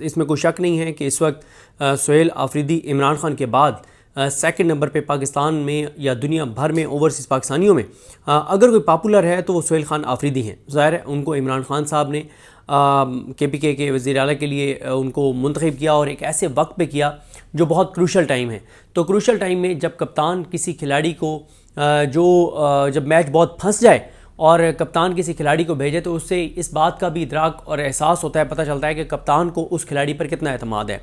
इसमें कोई शक नहीं है कि इस वक्त सुहेल आफरीदी इमरान खान के बाद सेकंड नंबर पे पाकिस्तान में या दुनिया भर में ओवरसीज़ पाकिस्तानियों में अगर कोई पॉपुलर है तो वो सुहेल खान आफरीदी हैं। ज़ाहिर है उनको इमरान खान साहब ने KPK के वज़ीर आला के लिए उनको मुंतखब किया और एक ऐसे वक्त पे किया जो बहुत क्रूशल टाइम है। तो क्रूशल टाइम में जब कप्तान किसी खिलाड़ी को जब मैच बहुत फंस जाए और कप्तान किसी खिलाड़ी को भेजे तो उससे इस बात का भी इदराक और एहसास होता है, पता चलता है कि कप्तान को उस खिलाड़ी पर कितना एतमाद है।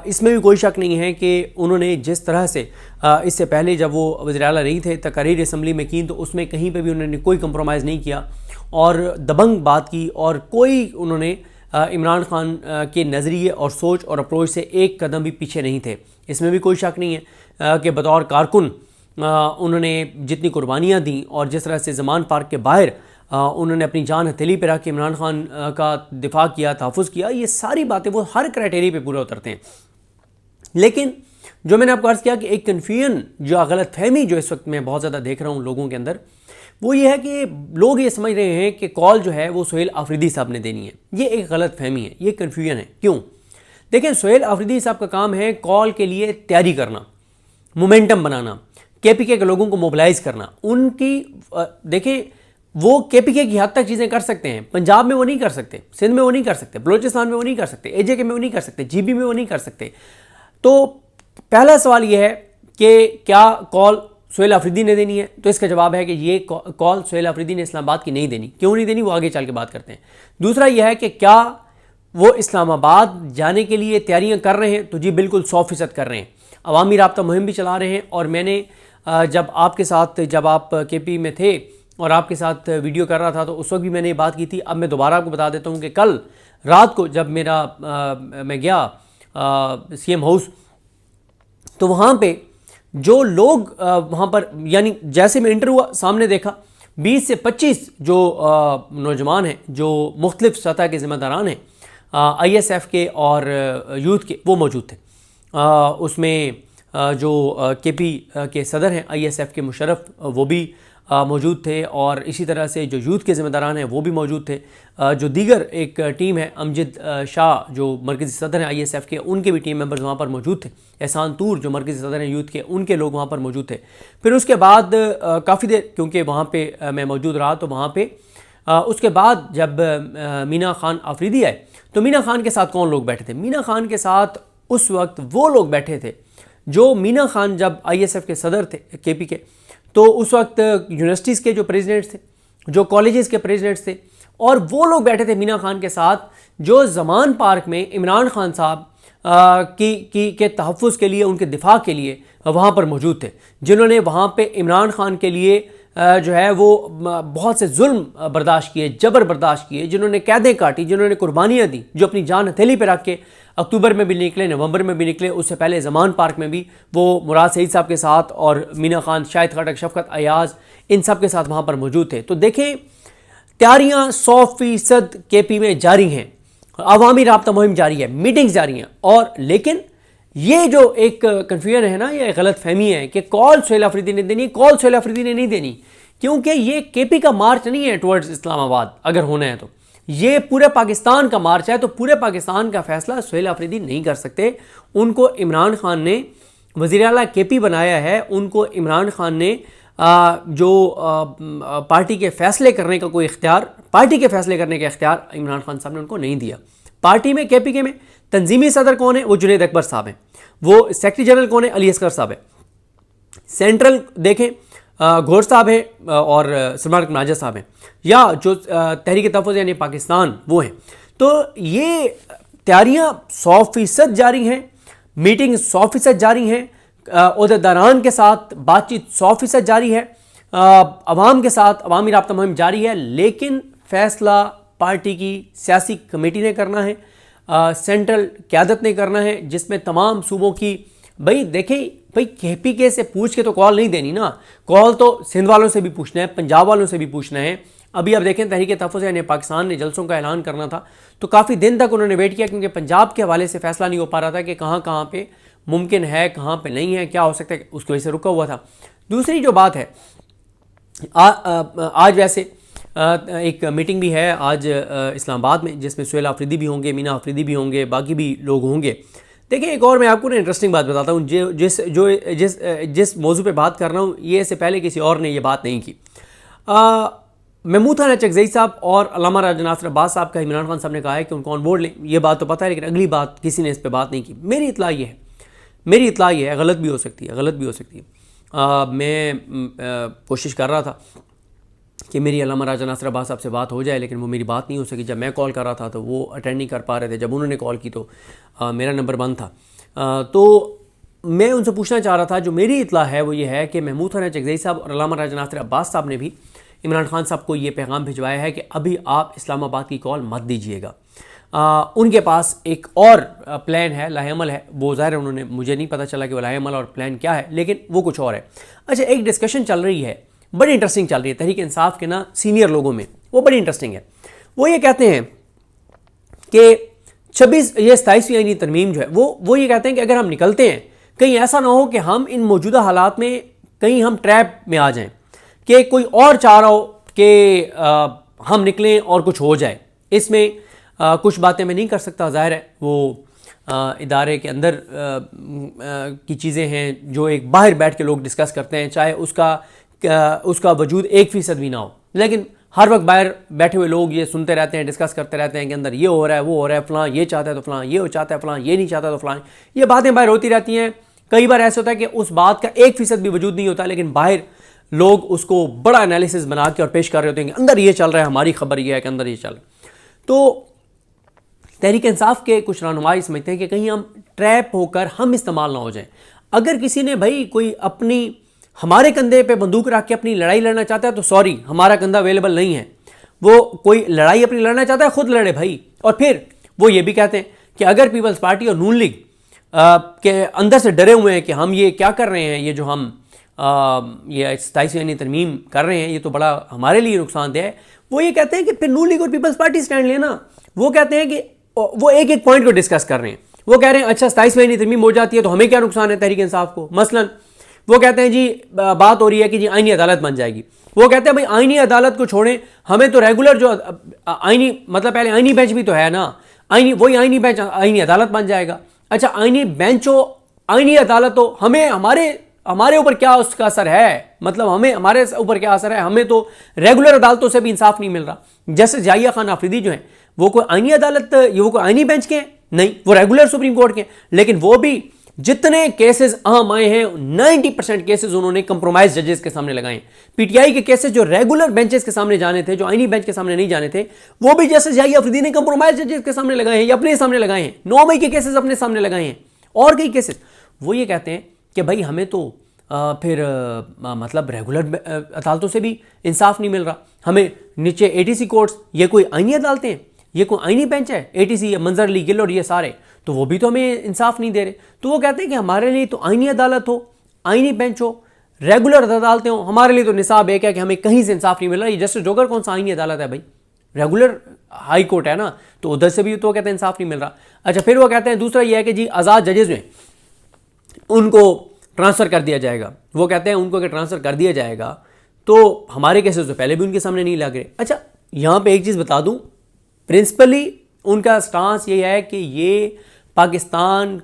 इसमें भी कोई शक नहीं है कि उन्होंने जिस तरह से इससे पहले जब वो वज़ीर आला नहीं थे तकरीर असम्बली में की तो उसमें कहीं पे भी उन्होंने कोई कंप्रोमाइज़ नहीं किया और दबंग बात की और कोई उन्होंने इमरान खान के नज़रिए और सोच और अप्रोच से एक कदम भी पीछे नहीं थे। इसमें भी कोई शक नहीं है कि बतौर कारकुन उन्होंने जितनी कुर्बानियाँ दी और जिस तरह से ज़मान पार्क के बाहर उन्होंने अपनी जान हथेली पर रख के इमरान खान का दिफा किया, तहफ़्फ़ुज़ किया, ये सारी बातें वो हर क्राइटेरिया पे पूरे उतरते हैं। लेकिन जो मैंने आपको अर्ज़ किया कि एक कन्फ्यूजन जो गलत फहमी जो इस वक्त मैं बहुत ज़्यादा देख रहा हूँ लोगों के अंदर, वो ये है कि लोग ये समझ रहे हैं कि कॉल जो है वो सुहेल आफरीदी साहब ने देनी है। ये एक गलत फहमी है, ये कन्फ्यूजन है। क्यों? देखें, सुहेल आफरीदी साहब का काम है कॉल के लिए तैयारी करना, मोमेंटम बनाना, KPK के लोगों को मोबिलाइज करना। उनकी देखें, वो KPK की हद तक चीज़ें कर सकते हैं, पंजाब में वो नहीं कर सकते, सिंध में वो नहीं कर सकते, बलूचिस्तान में वो नहीं कर सकते, AJK में वो नहीं कर सकते, GB में वो नहीं कर सकते। तो पहला सवाल ये है कि क्या कॉल सुहेल आफरीदी ने देनी है? तो इसका जवाब है कि ये कॉल सुहेल आफरीदी ने इस्लामाबाद की नहीं देनी। क्यों नहीं देनी वो आगे चल के बात करते हैं। दूसरा यह है कि क्या वो इस्लामाबाद जाने के लिए तैयारियां कर रहे हैं? तो जी बिल्कुल 100% कर रहे हैं। अवामी राब्ता मुहिम भी चला रहे हैं और मैंने जब आपके साथ जब आप KP में थे और आपके साथ वीडियो कर रहा था तो उस वक्त भी मैंने ये बात की थी। अब मैं दोबारा आपको बता देता हूँ कि कल रात को जब मैं गया CM हाउस तो वहाँ पे जो लोग वहाँ पर यानी जैसे मैं इंटर हुआ सामने देखा 20 से 25 जो नौजवान हैं जो मुख्तलिफ सतह के ज़िम्मेदारान हैं ISF के और यूथ के, वो मौजूद थे। उसमें जो KP के सदर हैं ISF के मुशर्रफ वो भी मौजूद थे और इसी तरह से जो यूथ के ज़िम्मेदारान हैं वो भी मौजूद थे। जो दीगर एक टीम है अमजद शाह जो मरकज़ी सदर हैं ISF के, उनके भी टीम मेंबर्स वहाँ पर मौजूद थे। एहसान तूर जो मरकज़ी सदर हैं यूथ के, उनके लोग वहाँ पर मौजूद थे। फिर उसके बाद काफ़ी देर क्योंकि वहाँ पर मैं मौजूद रहा तो वहाँ पर उसके बाद जब मीना खान आफरीदी आए तो मीना खान के साथ कौन लोग बैठे थे? मीना खान के साथ उस वक्त वो लोग बैठे थे जो मीना खान जब ISF के सदर थे KP के, तो उस वक्त यूनिवर्सिटीज़ के जो प्रेसिडेंट्स थे, जो कॉलेजेस के प्रेसिडेंट्स थे, और वो लोग बैठे थे मीना खान के साथ जो ज़मान पार्क में इमरान खान साहब के तहफ़्फ़ुज़ के लिए, उनके दिफा के लिए वहाँ पर मौजूद थे, जिन्होंने वहाँ पे इमरान खान के लिए जो है वो बहुत से जुल्म बर्दाश्त किए, जबर बर्दाश्त किए, जिन्होंने कैदें काटी, जिन्होंने कुर्बानियाँ दी, जो अपनी जान हथेली पर रख के अक्टूबर में भी निकले, नवंबर में भी निकले, उससे पहले ज़मान पार्क में भी वो मुराद सईद साहब के साथ और मीना खान, शाहिद खटक, शफकत अयाज, इन सब के साथ वहाँ पर मौजूद थे। तो देखें, तैयारियाँ 100% KP में जारी हैं, अवामी राब्ता मुहिम जारी है, मीटिंग्स जारी हैं। और लेकिन ये जो एक कन्फ्यूजन है ना, ये गलत फहमी है कि कॉल सुहेल आफरीदी ने देनी, कॉल सुहेल आफरीदी ने नहीं देनी, क्योंकि ये KP का मार्च नहीं है टुवर्ड्स इस्लामाबाद। अगर होना है तो ये पूरे पाकिस्तान का मार्च है, तो पूरे पाकिस्तान का फैसला सुहेल आफरीदी नहीं कर सकते। उनको इमरान खान ने वज़ीर आला KP बनाया है, उनको इमरान खान ने जो पार्टी के फैसले करने का कोई इख्तियार, पार्टी के फैसले करने का इख्तियार इमरान खान साहब ने उनको नहीं दिया। पार्टी में KPK में तंजीमी सदर कौन है? वो जुनैद अकबर साहब हैं। वो सेक्रेटरी जनरल कौन है? अली असगर साहब है। सेंट्रल देखें घोर साहब हैं और सलमान नाजा साहब हैं, या जो तहरीक तहफ़्फ़ुज़ यानी पाकिस्तान वो हैं। तो ये तैयारियाँ 100% जारी हैं, मीटिंग 100% जारी हैं, ओहदेदारान के साथ बातचीत 100% जारी है, अवाम के साथ अवामी राब्ता मुहिम जारी है। लेकिन फ़ैसला पार्टी की सियासी कमेटी ने करना है, सेंट्रल क़यादत ने करना है, जिसमें तमाम सूबों की भाई देखें, भाई KPK से पूछ के तो कॉल नहीं देनी ना, कॉल तो सिंध वालों से भी पूछना है, पंजाब वालों से भी पूछना है। अभी आप देखें तहरीक तहफ़्फ़ुज़ यानी पाकिस्तान ने जलसों का ऐलान करना था तो काफ़ी दिन तक उन्होंने वेट किया, क्योंकि पंजाब के हवाले से फैसला नहीं हो पा रहा था कि कहाँ कहाँ पे मुमकिन है, कहाँ पे नहीं है, क्या हो सकता है, उसकी वजह से रुका हुआ था। दूसरी जो बात है आज वैसे एक मीटिंग भी है आज इस्लामाबाद में, जिसमें सुहेल आफरीदी भी होंगे, मीना आफरीदी भी होंगे, बाकी भी लोग होंगे। देखिए, एक और मैं आपको ना इंटरेस्टिंग बात बताता हूँ, जिस मौजू पे बात कर रहा हूँ, ये इससे पहले किसी और ने ये बात नहीं की। महमूद खान चकजई साहब और अल्लामा राजा नासिर अब्बास साहब का इमरान खान साहब ने कहा है कि उनको ऑन बोर्ड लें, ये बात तो पता है, लेकिन अगली बात किसी ने इस पर बात नहीं की। मेरी इतला ये है, गलत भी हो सकती है, मैं कोशिश कर रहा था कि मेरी अल्लामा राजा नासिर अब्बास साहब से बात हो जाए, लेकिन वो मेरी बात नहीं हो सकी। जब मैं कॉल कर रहा था तो वो अटेंड नहीं कर पा रहे थे, जब उन्होंने कॉल की तो मेरा नंबर बंद था। तो मैं उनसे पूछना चाह रहा था, जो मेरी इतला है वो ये है कि महमूद खान चकजई साहब और अल्लामा राजा नासिर अब्बास साहब ने भी इमरान खान साहब को ये पैगाम भिजवाया है कि अभी आप इस्लामाबाद की कॉल मत दीजिएगा। उनके पास एक और प्लान है, लाहेअमल है, वो ज़ाहिर है उन्होंने, मुझे नहीं पता चला कि वो लाहेअमल और प्लान क्या है, लेकिन वो कुछ और है। अच्छा, एक डिस्कशन चल रही है, बड़ी इंटरेस्टिंग चल रही है तहरीक इंसाफ के ना सीनियर लोगों में, वो बड़ी इंटरेस्टिंग है। वो ये कहते हैं कि 27वीं आईनी तरमीम जो है वो ये कहते हैं कि अगर हम निकलते हैं, कहीं ऐसा ना हो कि हम इन मौजूदा हालात में कहीं हम ट्रैप में आ जाएं, कि कोई और चाह रहा हो कि हम निकलें और कुछ हो जाए। इसमें कुछ बातें मैं नहीं कर सकता, ज़ाहिर है वो इदारे के अंदर की चीज़ें हैं जो एक बाहर बैठ के लोग डिस्कस करते हैं, चाहे उसका वजूद 1% भी ना हो, लेकिन हर वक्त बाहर बैठे हुए लोग ये सुनते रहते हैं, डिस्कस करते रहते हैं कि अंदर ये हो रहा है, वो हो रहा है, फ़लाँ ये चाहता है तो फ़लाँ ये चाहता है, फ़लाँ ये नहीं चाहता तो फ़लाँ, ये बातें बाहर होती रहती हैं। कई बार ऐसा होता है कि उस बात का 1% भी वजूद नहीं होता, लेकिन बाहर लोग उसको बड़ा एनालिसिस बना के और पेश कर रहे होते हैं कि अंदर ये चल रहा है, हमारी खबर ये है कि अंदर ये चल रहा है। तो तहरीक इंसाफ के कुछ रहनुमाई समझते हैं कि कहीं हम ट्रैप होकर हम इस्तेमाल ना हो जाएं। अगर किसी ने भाई कोई अपनी हमारे कंधे पे बंदूक रख के अपनी लड़ाई लड़ना चाहता है तो सॉरी, हमारा कंधा अवेलेबल नहीं है। वो कोई लड़ाई अपनी लड़ना चाहता है, खुद लड़े भाई। और फिर वो ये भी कहते हैं कि अगर पीपल्स पार्टी और नून लीग के अंदर से डरे हुए हैं कि हम ये क्या कर रहे हैं, ये जो हम ये 27वीं तरमीम कर रहे हैं, ये तो बड़ा हमारे लिए नुकसानदेह है, वो ये कहते हैं कि फिर नून लीग और पीपल्स पार्टी स्टैंड लेना। वो कहते हैं कि वो एक एक पॉइंट को डिस्कस कर रहे हैं। वो कह रहे हैं अच्छा 27वीं तरमीम हो जाती है तो हमें क्या नुकसान है तहरीक इंसाफ को। मसलन वो कहते हैं जी बात हो रही है कि जी आईनी अदालत बन जाएगी। वो कहते हैं भाई आईनी अदालत को छोड़ें, हमें तो रेगुलर जो आईनी, मतलब पहले आईनी बेंच भी तो है ना, वही आईनी बेंच आईनी अदालत बन जाएगा। अच्छा, आईनी बेंच हो, आईनी अदालत हो, हमें हमारे ऊपर क्या उसका असर है, मतलब हमारे ऊपर क्या असर है, हमें तो रेगुलर अदालतों से भी इंसाफ नहीं मिल रहा। जैसे जाहिया खान आफरीदी जो हैं वो कोई आईनी अदालत, वो कोई आईनी बेंच के हैं नहीं, वो रेगुलर सुप्रीम कोर्ट के हैं, लेकिन वो भी जितने केसेस आम आए हैं 90% केसेस उन्होंने कंप्रोमाइज जजेस के सामने लगाए हैं। पीटीआई के केसेस जो रेगुलर बेंचेस के सामने जाने थे, जो आईनी बेंच के सामने नहीं जाने थे, वो भी जैसे जाहिया आफरीदी ने कंप्रोमाइज जजेस के सामने लगाए हैं या अपने सामने लगाए हैं। 9 मई के केसेस अपने सामने लगाए हैं और कई केसेस। वो ये कहते हैं कि भाई हमें तो फिर मतलब रेगुलर अदालतों से भी इंसाफ नहीं मिल रहा, हमें नीचे एटीसी कोर्ट्स, ये कोई आईनी अदालतें हैं, ये कोई आईनी बेंच है, एटीसी, मंजर अली गिल और ये सारे, तो वो भी तो हमें इंसाफ नहीं दे रहे। तो वो कहते हैं कि हमारे लिए तो आईनी अदालत हो, आईनी बेंच हो, रेगुलर अदालतें हो, हमारे लिए तो निसाब एक है कि हमें कहीं से इंसाफ नहीं मिल रहा। ये जस्टिस जोगर कौन सा आईनी अदालत है भाई, रेगुलर हाई कोर्ट है ना, तो उधर से भी तो कहते हैं इंसाफ नहीं मिल रहा। अच्छा, फिर वो कहते हैं दूसरा ये है कि जी आज़ाद जजेस में उनको ट्रांसफ़र कर दिया जाएगा। वो कहते हैं उनको अगर ट्रांसफ़र कर दिया जाएगा तो हमारे केसेस तो पहले भी उनके सामने नहीं लग रहे। अच्छा, यहाँ पे एक चीज़ बता दूँ, प्रिंसिपली उनका स्टांस ये है कि ये पाकिस्तान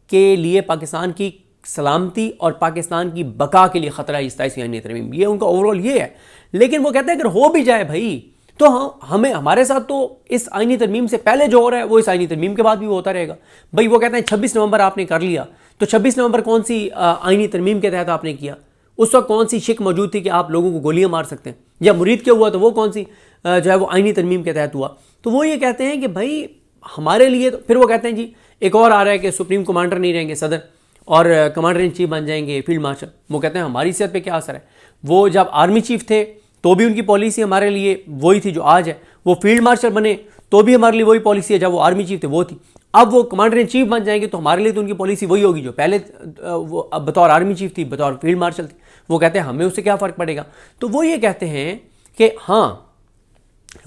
के लिए, पाकिस्तान की सलामती और पाकिस्तान की बका के लिए ख़तरा है 27वीं तरमीम, ये उनका ओवरऑल ये है। लेकिन वो कहते हैं अगर हो भी जाए भाई तो हमें, हमारे साथ तो इस आईनी तरमीम से पहले जो हो रहा है वो इस आईनी तरमीम के बाद भी वो होता रहेगा। भाई वो कहते हैं 26 नवंबर आपने कर लिया, तो 26 नवंबर कौन सी आईनी तरमीम के तहत आपने किया? उस वक्त कौन सी शिक मौजूद थी कि आप लोगों को गोलियां मार सकते हैं? या मुरीद क्या हुआ तो वो कौन सी जो है वो आईनी तरमीम के तहत हुआ? तो वो ये कहते हैं कि भाई हमारे लिए तो, फिर वो कहते हैं जी एक और आ रहा है कि सुप्रीम कमांडर नहीं रहेंगे सदर और कमांडर इन चीफ बन जाएंगे फील्ड मार्शल। वो कहते हैं हमारी सेहत पे क्या असर है? वो जब आर्मी चीफ थे तो भी उनकी पॉलिसी हमारे लिए वही थी जो आज है, वो फील्ड मार्शल बने तो भी हमारे लिए वही पॉलिसी है, जब वो आर्मी चीफ थे वो थी। अब वो कमांडर इन चीफ बन जाएंगे तो हमारे लिए तो उनकी पॉलिसी वही होगी जो पहले वो अब बतौर आर्मी चीफ थी, बतौर फील्ड मार्शल थी। वो कहते हैं हमें उससे क्या फ़र्क पड़ेगा? तो वो ये कहते हैं कि हाँ,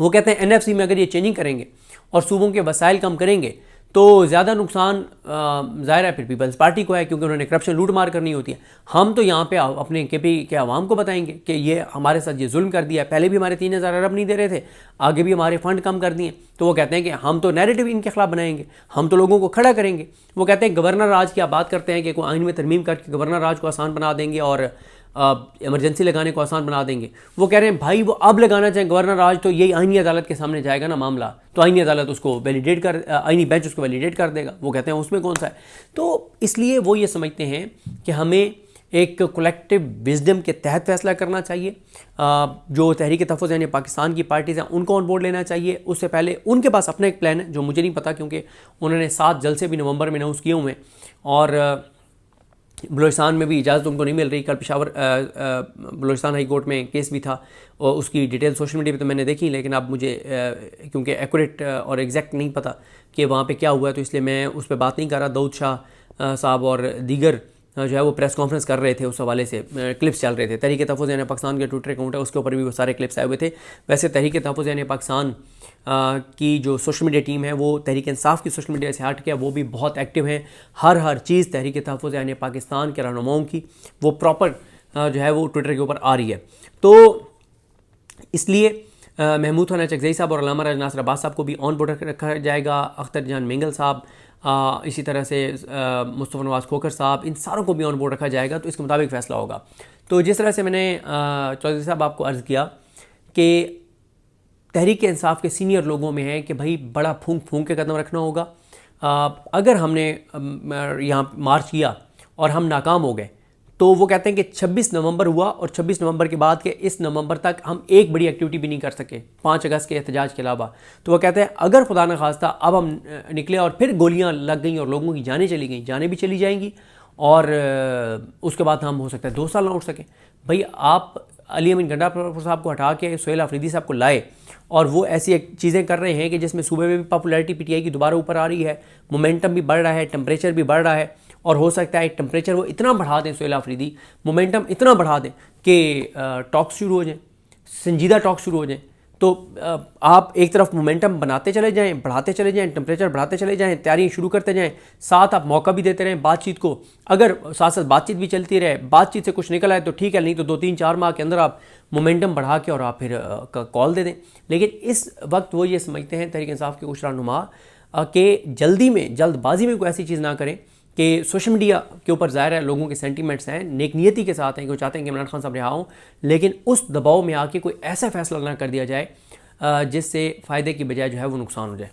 वो कहते हैं एनएफसी में अगर ये चेंजिंग करेंगे और सूबों के वसाइल कम करेंगे तो ज़्यादा नुकसान ज़ाहिर है फिर पीपल्स पार्टी को है, क्योंकि उन्होंने करप्शन लूट मार करनी होती है। हम तो यहाँ पे अपने केपी के आवाम को बताएंगे कि ये हमारे साथ ये जुल्म कर दिया है, पहले भी हमारे 3,000 अरब नहीं दे रहे थे, आगे भी हमारे फंड कम कर दिए। तो वो कहते हैं कि हम तो नैरेटिव इनके खिलाफ बनाएंगे, हम तो लोगों को खड़ा करेंगे। वो कहते हैं गवर्नर राज की आप बात करते हैं कि कोई आइन में तरमीम करके गवर्नर राज को आसान बना देंगे और इमरजेंसी लगाने को आसान बना देंगे। वो कह रहे हैं भाई वो अब लगाना चाहें गवर्नर राज तो यही आईनी अदालत के सामने जाएगा ना मामला, तो आईनी अदालत उसको वैलिडेट कर, आईनी बेंच उसको वैलिडेट कर देगा। वो कहते हैं उसमें कौन सा है। तो इसलिए वो ये समझते हैं कि हमें एक कलेक्टिव विजडम के तहत फैसला करना चाहिए। जो तहरीक तहफ़्फ़ुज़ यानी पाकिस्तान की पार्टीज़ हैं उनको ऑन बोर्ड लेना चाहिए। उससे पहले उनके पास अपना एक प्लान है जो मुझे नहीं पता, क्योंकि उन्होंने 7 जलसे भी नवंबर में अनाउंस किए हुए हैं और बलूचिस्तान में भी इजाज़त उनको नहीं मिल रही। कल पेशावर बलूचिस्तान हाई कोर्ट में केस भी था और उसकी डिटेल सोशल मीडिया पे तो मैंने देखी, लेकिन अब मुझे क्योंकि एक्यूरेट और एग्जैक्ट नहीं पता कि वहाँ पे क्या हुआ है, तो इसलिए मैं उस पर बात नहीं कर रहा। दाऊद शाह साहब और दीगर जो है वो प्रेस कॉन्फ्रेंस कर रहे थे, उस हवाले से क्लिप्स चल रहे थे। तहरीक तहफ़्फ़ुज़ यानी पाकिस्तान के ट्विटर अकाउंट है उसके ऊपर भी वो सारे क्लिप्स आए हुए थे। वैसे तहरीक तहफ़्फ़ुज़ यानी पाकिस्तान की जो सोशल मीडिया टीम है वो तहरीक इंसाफ की सोशल मीडिया से हट के वो भी बहुत एक्टिव हैं। हर चीज़ तहरीक तहफ़्फ़ुज़ यानी पाकिस्तान के रहनुमाओं की वो प्रॉपर जो है वो ट्विटर के ऊपर आ रही है। तो इसलिए महमूद खान चकज़ई साहब और अल्लामा राज नासिर अब्बास साहब को भी ऑन बोर्ड रखा जाएगा। अख्तर जान मेंगल साहब, इसी तरह से मुस्तफ़ा नवाज़ खोखर साहब, इन सारों को भी ऑन बोर्ड रखा जाएगा। तो इसके मुताबिक फ़ैसला होगा। तो जिस तरह से मैंने चौधरी साहब आपको अर्ज़ किया कि तहरीक इंसाफ के सीनियर लोगों में है कि भाई बड़ा फूंक फूंक के कदम रखना होगा। अगर हमने यहाँ मार्च किया और हम नाकाम हो गए तो वो कहते हैं कि 26 नवंबर हुआ और 26 नवंबर के बाद के इस नवंबर तक हम एक बड़ी एक्टिविटी भी नहीं कर सके 5 अगस्त के एहतजाज के अलावा। तो वो कहते हैं अगर खुदा न खास्ता अब हम निकले और फिर गोलियां लग गई और लोगों की जानें चली गई, जानें भी चली जाएंगी और उसके बाद हम हो सकता है 2 साल ना उठ सके। भाई आप अली अमीन गंडापुर साहब को हटा के सोहेल आफरीदी साहब को लाए और वो ऐसी चीज़ें कर रहे हैं कि जिसमें सूबे में भी पॉपुलैरिटी पीटीआई की दोबारा ऊपर आ रही है, मोमेंटम भी बढ़ रहा है, टेम्परेचर भी बढ़ रहा है और हो सकता है टेम्परेचर वो इतना बढ़ा दें सोहेल आफरीदी, मोमेंटम इतना बढ़ा दें कि टॉक्स शुरू हो जाएं, संजीदा टॉक्स शुरू हो जाएं। तो आप एक तरफ मोमेंटम बनाते चले जाएं, बढ़ाते चले जाएं, टेम्परेचर बढ़ाते चले जाएं, तैयारी शुरू करते जाएं, साथ आप मौका भी देते रहें बातचीत को। अगर साथ साथ बातचीत भी चलती रहे, बातचीत से कुछ निकल आए तो ठीक है, नहीं तो 2-3-4 माह के अंदर आप मोमेंटम बढ़ा के और आप फिर कॉल दे दें। लेकिन इस वक्त वो ये समझते हैं तहरीक इंसाफ के कुछ रहनुमा कि जल्दबाजी में कोई ऐसी चीज़ ना करें कि सोशल मीडिया के ऊपर ज़ाहिर है लोगों के सेंटीमेंट्स हैं, नेक नियति के साथ हैं कि वो चाहते हैं कि इमरान खान साहब रिहा हों, लेकिन उस दबाव में आके कोई ऐसा फैसला ना कर दिया जाए जिससे फ़ायदे की बजाय जो है वो नुकसान हो जाए।